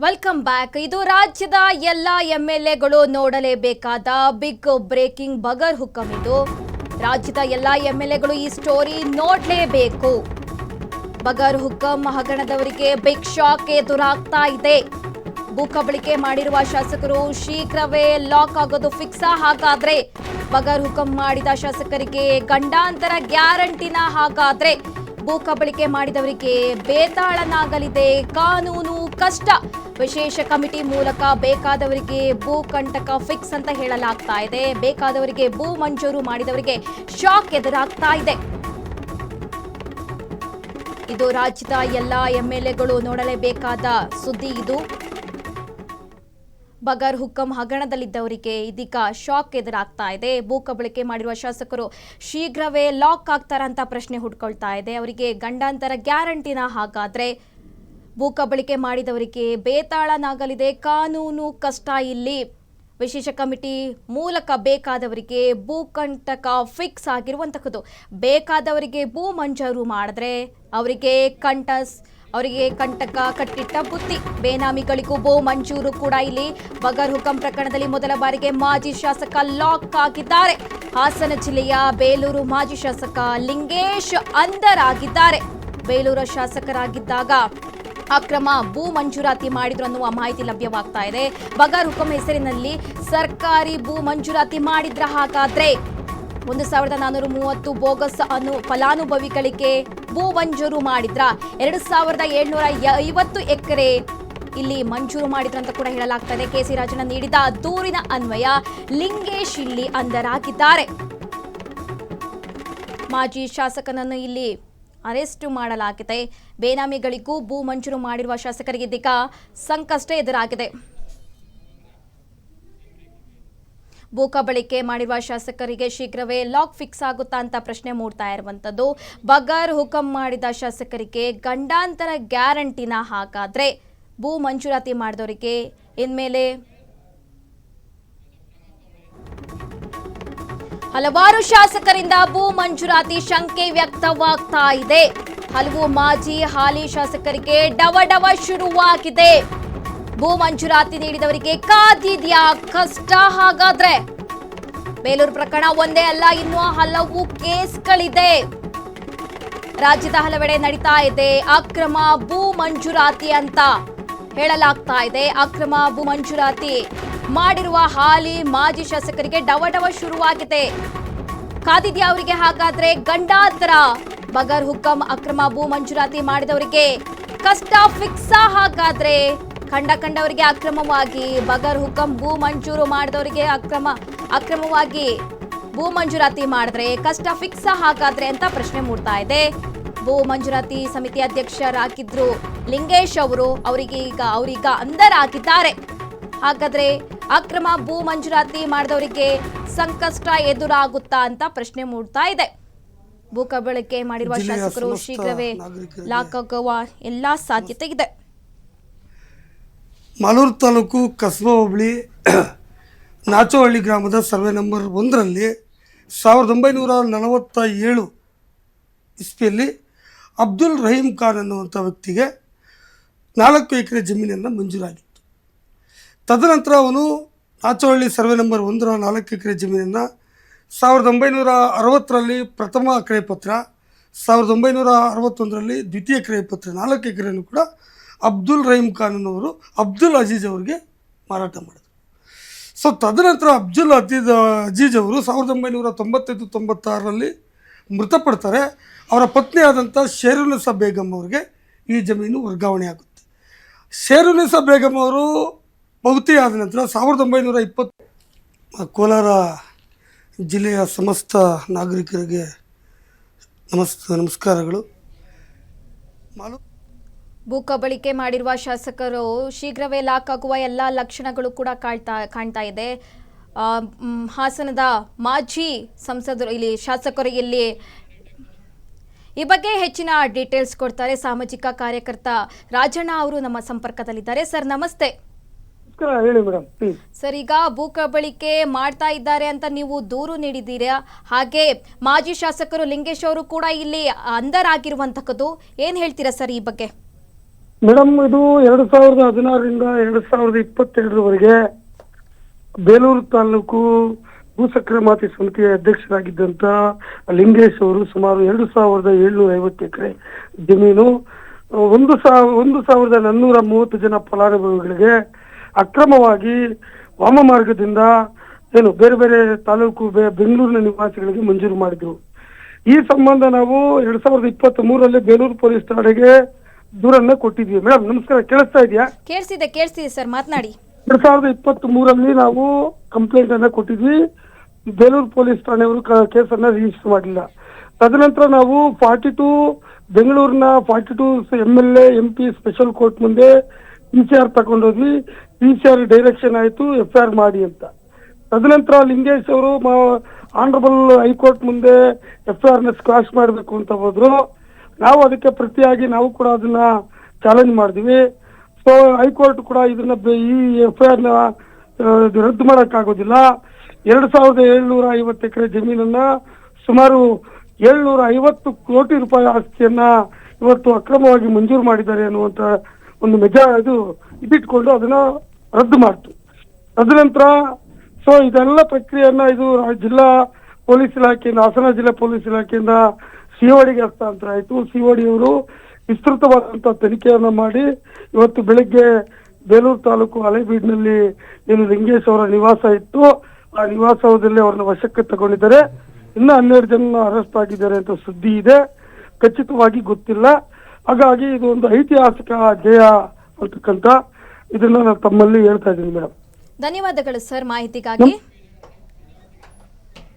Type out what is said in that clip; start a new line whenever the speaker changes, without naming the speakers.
Welcome back. ಇದು ರಾಜ್ಯದ ಎಲ್ಲ ಎಂಎಲ್ಎಗಳು ನೋಡಲೇಬೇಕಾದ ಬಿಗ್ ಬ್ರೇಕಿಂಗ್ ಬಗರ್ ಹುಕಮ್. ಇದು ರಾಜ್ಯದ ಎಲ್ಲ ಎಂಎಲ್ಎಗಳು ಈ ಸ್ಟೋರಿ ನೋಡಲೇಬೇಕು. ಬಗರ್ ಹುಕಮ್ ಹಗರಣದವರಿಗೆ ಬಿಗ್ ಶಾಕ್ ಎದುರಾಗ್ತಾ ಇದೆ. ಭೂ ಕಬಳಿಕೆ ಮಾಡಿರುವ ಶಾಸಕರು ಶೀಘ್ರವೇ ಲಾಕ್ ಆಗೋದು ಫಿಕ್ಸಾ? ಹಾಗಾದ್ರೆ ಬಗರ್ ಹುಕಮ್ ಮಾಡಿದ ಶಾಸಕರಿಗೆ ಗಂಡಾಂತರ ಗ್ಯಾರಂಟಿನ? ಹಾಗಾದ್ರೆ ಭೂ ಕಬಳಿಕೆ ಮಾಡಿದವರಿಗೆ ಬೇತಾಳನಾಗಲಿದೆ ಕಾನೂನು ಕಷ್ಟ. ವಿಶೇಷ ಕಮಿಟಿ ಮೂಲಕ ಬೇಕಾದವರಿಗೆ ಭೂ ಕಂಟಕ ಫಿಕ್ಸ್ ಅಂತ ಹೇಳಲಾಗ್ತಾ ಇದೆ. ಬೇಕಾದವರಿಗೆ ಭೂ ಮಂಜೂರು ಮಾಡಿದವರಿಗೆ ಶಾಕ್ ಎದುರಾಗ್ತಾ ಇದೆ. ಇದು ರಾಜ್ಯದ ಎಲ್ಲ ಎಂಎಲ್ಎಗಳು ನೋಡಲೇಬೇಕಾದ ಸುದ್ದಿ. ಇದು ಬಗರ್ ಹುಕಮ್ ಹಗರಣದಲ್ಲಿದ್ದವರಿಗೆ ಇದೀಗ ಶಾಕ್ ಎದುರಾಗ್ತಾ ಇದೆ. ಭೂ ಕಬಳಿಕೆ ಮಾಡಿರುವ ಶಾಸಕರು ಶೀಘ್ರವೇ ಲಾಕ್ ಆಗ್ತಾರಂತ ಪ್ರಶ್ನೆ ಹುಡ್ಕೊಳ್ತಾ ಇದೆ. ಅವರಿಗೆ ಗಂಡಾಂತರ ಗ್ಯಾರಂಟಿನ? ಹಾಗಾದ್ರೆ ಭೂ ಕಬಳಿಕೆ ಮಾಡಿದವರಿಗೆ ಬೇತಾಳನಾಗಲಿದೆ ಕಾನೂನು ಕಷ್ಟ. ಇಲ್ಲಿ ವಿಶೇಷ ಕಮಿಟಿ ಮೂಲಕ ಬೇಕಾದವರಿಗೆ ಭೂ ಕಂಟಕ ಫಿಕ್ಸ್ ಆಗಿರುವಂತಹದ್ದು. ಬೇಕಾದವರಿಗೆ ಭೂ ಮಂಜೂರು ಮಾಡಿದ್ರೆ ಅವರಿಗೆ ಕಂಟಕ ಕಟ್ಟಿಟ್ಟ ಬುತ್ತಿ. ಬೇನಾಮಿಗಳಿಗೂ ಭೂ ಮಂಜೂರು ಕೂಡ. ಇಲ್ಲಿ ಬಗರ್ ಹುಕಮ್ ಪ್ರಕರಣದಲ್ಲಿ ಮೊದಲ ಬಾರಿಗೆ ಮಾಜಿ ಶಾಸಕ ಲಾಕ್ ಆಗಿದ್ದಾರೆ. ಹಾಸನ ಜಿಲ್ಲೆಯ ಬೇಲೂರು ಮಾಜಿ ಶಾಸಕ ಲಿಂಗೇಶ್ ಅಂಧರಾಗಿದ್ದಾರೆ. ಬೇಲೂರು ಶಾಸಕರಾಗಿದ್ದಾಗ ಅಕ್ರಮ ಭೂ ಮಂಜೂರಾತಿ ಮಾಡಿದ್ರು ಅನ್ನುವ ಮಾಹಿತಿ ಲಭ್ಯವಾಗ್ತಾ ಇದೆ. ಬಗರ್ ಹುಕಮ್ ಹೆಸರಿನಲ್ಲಿ ಸರ್ಕಾರಿ ಭೂ ಮಂಜೂರಾತಿ ಮಾಡಿದ್ರ? ಹಾಗಾದ್ರೆ 1430 ಬೋಗಸ್ ಫಲಾನುಭವಿಗಳಿಗೆ ಭೂ ಮಂಜೂರು ಮಾಡಿದ್ರ? 2750 ಎಕರೆ ಇಲ್ಲಿ ಮಂಜೂರು ಮಾಡಿದ್ರು ಅಂತ ಕೂಡ ಹೇಳಲಾಗ್ತಾ ಇದೆ. ಕೆಸಿ ರಾಜಣ್ಣ ನೀಡಿದ ದೂರಿನ ಅನ್ವಯ ಲಿಂಗೇಶ್ ಇಲ್ಲಿ ಅಂಧರಾಗಿದ್ದಾರೆ. ಮಾಜಿ ಶಾಸಕನನ್ನು ಇಲ್ಲಿ ಅರೆಸ್ಟ್ ಮಾಡಲಾಗಿದೆ. ಬೇನಾಮಿಗಳಿಗೂ ಭೂ ಮಂಜೂರು ಮಾಡಿರುವ ಶಾಸಕರಿಗೆ ಇದೀಗ ಸಂಕಷ್ಟ ಎದುರಾಗಿದೆ. ಭೂ ಕಬಳಿಕೆ ಮಾಡಿರುವ ಶಾಸಕರಿಗೆ ಶೀಘ್ರವೇ ಲಾಕ್ ಫಿಕ್ಸ್ ಆಗುತ್ತಾ ಅಂತ ಪ್ರಶ್ನೆ ಮೂಡ್ತಾ ಇರುವಂತದ್ದು. ಬಗರ್ ಹುಕಮ್ ಮಾಡಿದ ಶಾಸಕರಿಗೆ ಗಂಡಾಂತರ ಗ್ಯಾರಂಟಿನ? ಹಾಗಾದ್ರೆ ಭೂ ಮಂಜೂರಾತಿ ಮಾಡಿದವರಿಗೆ ಇನ್ಮೇಲೆ ಹಲವಾರು ಶಾಸಕರಿಂದ ಭೂ ಮಂಜೂರಾತಿ ಶಂಕೆ ವ್ಯಕ್ತವಾಗ್ತಾ ಇದೆ. ಹಲವು ಮಾಜಿ ಹಾಲಿ ಶಾಸಕರಿಗೆ ಡವ ಶುರುವಾಗಿದೆ. ಭೂ ಮಂಜೂರಾತಿ ನೀಡಿದವರಿಗೆ ಕಾದಿದ್ಯಾ ಕಷ್ಟ? ಹಾಗಾದ್ರೆ ಬೇಲೂರು ಪ್ರಕರಣ ಒಂದೇ ಅಲ್ಲ, ಇನ್ನೂ ಹಲವು ಕೇಸ್ಗಳಿದೆ. ರಾಜ್ಯದ ಹಲವೆಡೆ ನಡೀತಾ ಇದೆ ಅಕ್ರಮ ಭೂ ಮಂಜೂರಾತಿ ಅಂತ ಹೇಳಲಾಗ್ತಾ ಇದೆ. ಅಕ್ರಮ ಭೂ ಮಂಜೂರಾತಿ ಮಾಡಿರುವ ಹಾಲಿ ಮಾಜಿ ಶಾಸಕರಿಗೆ ಡವ ಶುರುವಾಗಿದೆ. ಕಾದಿದ್ಯಾ ಅವರಿಗೆ? ಹಾಗಾದ್ರೆ ಗಂಡಾಂತರ. ಬಗರ್ ಹುಕಮ್ ಅಕ್ರಮ ಭೂ ಮಂಜೂರಾತಿ ಮಾಡಿದವರಿಗೆ ಕಷ್ಟ ಫಿಕ್ಸಾ? ಹಾಗಾದ್ರೆ ಕಂಡವರಿಗೆ ಅಕ್ರಮವಾಗಿ ಬಗರ್ ಹುಕಮ್ ಭೂ ಮಂಜೂರು ಮಾಡಿದವರಿಗೆ ಅಕ್ರಮವಾಗಿ ಭೂ ಮಂಜೂರಾತಿ ಮಾಡಿದ್ರೆ ಕಷ್ಟ ಫಿಕ್ಸಾ? ಹಾಗಾದ್ರೆ ಅಂತ ಪ್ರಶ್ನೆ ಮೂಡ್ತಾ ಇದೆ. ಭೂ ಮಂಜೂರಾತಿ ಸಮಿತಿ ಅಧ್ಯಕ್ಷರಾಗಿದ್ರು ಲಿಂಗೇಶ್ ಅವರು, ಅವರೀಗ ಅಂಧರಾಗಿದ್ದಾರೆ. ಹಾಗಾದ್ರೆ ಅಕ್ರಮ ಭೂ ಮಂಜೂರಾತಿ ಮಾಡಿದವರಿಗೆ ಸಂಕಷ್ಟ ಎದುರಾಗುತ್ತಾ ಅಂತ ಪ್ರಶ್ನೆ ಮೂಡ್ತಾ ಇದೆ. ಭೂ ಕಬಳಿಕೆ ಮಾಡಿರುವ ಶಾಸಕರು ಶೀಘ್ರವೇ ಲಾಕ್ ಆಗುವ ಎಲ್ಲಾ ಸಾಧ್ಯತೆ ಇದೆ.
ಮಾಲೂರು ತಾಲೂಕು ಕಸ್ಬಾ ಹೋಬಳಿ ನಾಚೋಹಳ್ಳಿ ಗ್ರಾಮದ ಸರ್ವೆ ನಂಬರ್ 1ರಲ್ಲಿ 1947 ಇಸ್ವಿಯಲ್ಲಿ ಅಬ್ದುಲ್ ರಹೀಂ ಖಾನ್ ಅನ್ನುವಂಥ ವ್ಯಕ್ತಿಗೆ 4 ಎಕರೆ ಜಮೀನನ್ನು ಮಂಜೂರಾಗಿತ್ತು. ತದನಂತರ ಅವನು ನಾಚೋಹಳ್ಳಿ ಸರ್ವೆ ನಂಬರ್ 1ರ 4 ಎಕರೆ ಜಮೀನನ್ನು 1960ರಲ್ಲಿ ಪ್ರಥಮ ಕ್ರಯಪತ್ರ, 1961ರಲ್ಲಿ ದ್ವಿತೀಯ ಕ್ರಯಪತ್ರ 4 ಎಕರೆಯನ್ನು ಕೂಡ ಅಬ್ದುಲ್ ರಹೀಂ ಖಾನ್ ಅನ್ನೋರು ಅಬ್ದುಲ್ ಅಜೀಜ್ ಅವರಿಗೆ ಮಾರಾಟ ಮಾಡಿದರು. ಸೊ ತದನಂತರ ಅಬ್ದುಲ್ ಅಜೀಜ್ ಅವರು 1995-96ರಲ್ಲಿ ಮೃತಪಡ್ತಾರೆ. ಅವರ ಪತ್ನಿಯಾದಂಥ ಶೇರುನಿಸಾ ಬೇಗಂ ಅವರಿಗೆ ಈ ಜಮೀನು ವರ್ಗಾವಣೆ ಆಗುತ್ತೆ. ಶೇರುನಿಸಾ ಬೇಗಂ ಅವರು ಬಹುತಿ ಆದ ನಂತರ 1920 ಕೋಲಾರ ಜಿಲ್ಲೆಯ ಸಮಸ್ತ ನಾಗರಿಕರಿಗೆ ನಮಸ್ಕಾರಗಳು.
ಭೂ ಕಬಳಿಕೆ ಮಾಡಿರುವ ಶಾಸಕರು ಶೀಘ್ರವೇ ಲಾಕ್ ಆಗುವ ಎಲ್ಲ ಲಕ್ಷಣಗಳು ಕೂಡ ಕಾಣ್ತಾ ಇದೆ. ಹಾಸನದ ಮಾಜಿ ಸಂಸದರು ಇಲ್ಲಿ ಶಾಸಕರು ಇಲ್ಲಿ ಈ ಬಗ್ಗೆ ಹೆಚ್ಚಿನ ಡೀಟೇಲ್ಸ್ ಕೊಡ್ತಾರೆ. ಸಾಮಾಜಿಕ ಕಾರ್ಯಕರ್ತ ರಾಜಣ್ಣ ಅವರು ನಮ್ಮ ಸಂಪರ್ಕದಲ್ಲಿದ್ದಾರೆ. ಸರ್ ನಮಸ್ತೆ.
ಹೇಳಿ ಮೇಡಮ್.
ಸರ್, ಈಗ ಭೂ ಕಬಳಿಕೆ ಮಾಡ್ತಾ ಇದ್ದಾರೆ ಅಂತ ನೀವು ದೂರು ನೀಡಿದ್ದೀರಾ. ಹಾಗೆ ಮಾಜಿ ಶಾಸಕರು ಲಿಂಗೇಶ್ ಅವರು ಕೂಡ ಇಲ್ಲಿ ಅಂಧರಾಗಿರುವಂತಹದ್ದು, ಏನ್ ಹೇಳ್ತೀರಾ ಸರ್ ಈ ಬಗ್ಗೆ?
ಮೇಡಮ್, ಇದು 2016ರಿಂದ 2022ರವರೆಗೆ ಬೇಲೂರು ತಾಲೂಕು ಭೂಸಕ್ರೆ ಮಾತಿ ಸಮಿತಿಯ ಅಧ್ಯಕ್ಷರಾಗಿದ್ದಂತ ಲಿಂಗೇಶ್ ಅವರು ಸುಮಾರು 2750 ಎಕರೆ ಜಮೀನು 1430 ಜನ ಫಲಾನುಭವಿಗಳಿಗೆ ಅಕ್ರಮವಾಗಿ ವಾಮ ಮಾರ್ಗದಿಂದ ಬೇರೆ ಬೇರೆ ತಾಲೂಕು ಬೆಂಗಳೂರಿನ ನಿವಾಸಿಗಳಿಗೆ ಮಂಜೂರು ಮಾಡಿದ್ರು. ಈ ಸಂಬಂಧ ನಾವು 2023ರಲ್ಲಿ ಬೇಲೂರು ಪೊಲೀಸ್ ಠಾಣೆಗೆ ದೂರನ್ನ ಕೊಟ್ಟಿದ್ವಿ. ಮೇಡಮ್ ನಮಸ್ಕಾರ, ಕೇಳಿಸ್ತಾ ಇದೆಯಾ?
ಕೇಳಿಸ್ತಿದೆ ಸರ್, ಮಾತನಾಡಿ.
2023ರಲ್ಲಿ ನಾವು ಕಂಪ್ಲೇಂಟ್ ಅನ್ನ ಕೊಟ್ಟಿದ್ವಿ. ಬೇಲೂರು ಪೊಲೀಸ್ ಠಾಣೆಯವರು ಕೇಸನ್ನ ರಿಜಿಸ್ಟರ್ ಮಾಡಲಿಲ್ಲ. ತದನಂತರ ನಾವು 42 ಬೆಂಗಳೂರಿನ 42 MLA MP ಸ್ಪೆಷಲ್ ಕೋರ್ಟ್ ಮುಂದೆ PCR ತಗೊಂಡೋದ್ವಿ. PCR ಡೈರೆಕ್ಷನ್ ಆಯಿತು FIR ಮಾಡಿ ಅಂತ. ತದನಂತರ ಲಿಂಗೇಶ್ ಅವರು ಆನರಬಲ್ ಹೈಕೋರ್ಟ್ ಮುಂದೆ FIR ನ ಸ್ಕ್ವಾಶ್ ಮಾಡಬೇಕು ಅಂತ ಹೋದ್ರು. ನಾವು ಅದಕ್ಕೆ ಪ್ರತಿಯಾಗಿ ನಾವು ಕೂಡ ಅದನ್ನ ಚಾಲೆಂಜ್ ಮಾಡಿದ್ವಿ. ಸೊ ಹೈಕೋರ್ಟ್ ಕೂಡ ಇದನ್ನ ಈ FIR ನ ರದ್ದು ಮಾಡೋಕ್ಕಾಗೋದಿಲ್ಲ. 2750 ಎಕರೆ ಜಮೀನನ್ನ ಸುಮಾರು 750 ಕೋಟಿ ರೂಪಾಯಿ ಆಸ್ತಿಯನ್ನ ಇವತ್ತು ಅಕ್ರಮವಾಗಿ ಮಂಜೂರು ಮಾಡಿದ್ದಾರೆ ಅನ್ನುವಂತ ಒಂದು ಇದಿಟ್ಕೊಂಡು ಅದನ್ನ ರದ್ದು ಮಾಡ್ತು. ತದನಂತರ ಸೊ ಇದೆಲ್ಲ ಪ್ರಕ್ರಿಯೆಯನ್ನ ಇದು ಜಿಲ್ಲಾ ಪೊಲೀಸ್ ಇಲಾಖೆಯಿಂದ, ಹಾಸನ ಜಿಲ್ಲಾ ಪೊಲೀಸ್ ಇಲಾಖೆಯಿಂದ CODಗೆ ಹಸ್ತಾಂತರ ಆಯಿತು. COD ಅವರು ವಿಸ್ತೃತವಾದಂತಹ ತನಿಖೆಯನ್ನ ಮಾಡಿ ಇವತ್ತು ಬೆಳಿಗ್ಗೆ ಬೇಲೂರು ತಾಲೂಕು ಹಳೆಬೀಡಿನಲ್ಲಿ ಏನು ಲಿಂಗೇಶ್ ಅವರ ನಿವಾಸ ಇತ್ತು, ಆ ನಿವಾಸದಲ್ಲಿ ಅವ್ರನ್ನ ವಶಕ್ಕೆ ತಗೊಂಡಿದ್ದಾರೆ. ಇನ್ನು 12 ಜನ ಅರೆಸ್ಟ್ ಆಗಿದ್ದಾರೆ ಅಂತ ಸುದ್ದಿ ಇದೆ, ಖಚಿತವಾಗಿ ಗೊತ್ತಿಲ್ಲ. ಹಾಗಾಗಿ ಇದು ಒಂದು ಐತಿಹಾಸಿಕ ಜಯ ಅಂತಕ್ಕಂಥ ಇದನ್ನ ನಾನು ತಮ್ಮಲ್ಲಿ ಹೇಳ್ತಾ ಇದ್ದೀನಿ ಮೇಡಮ್.
ಧನ್ಯವಾದಗಳು ಸರ್ ಮಾಹಿತಿಗಾಗಿ.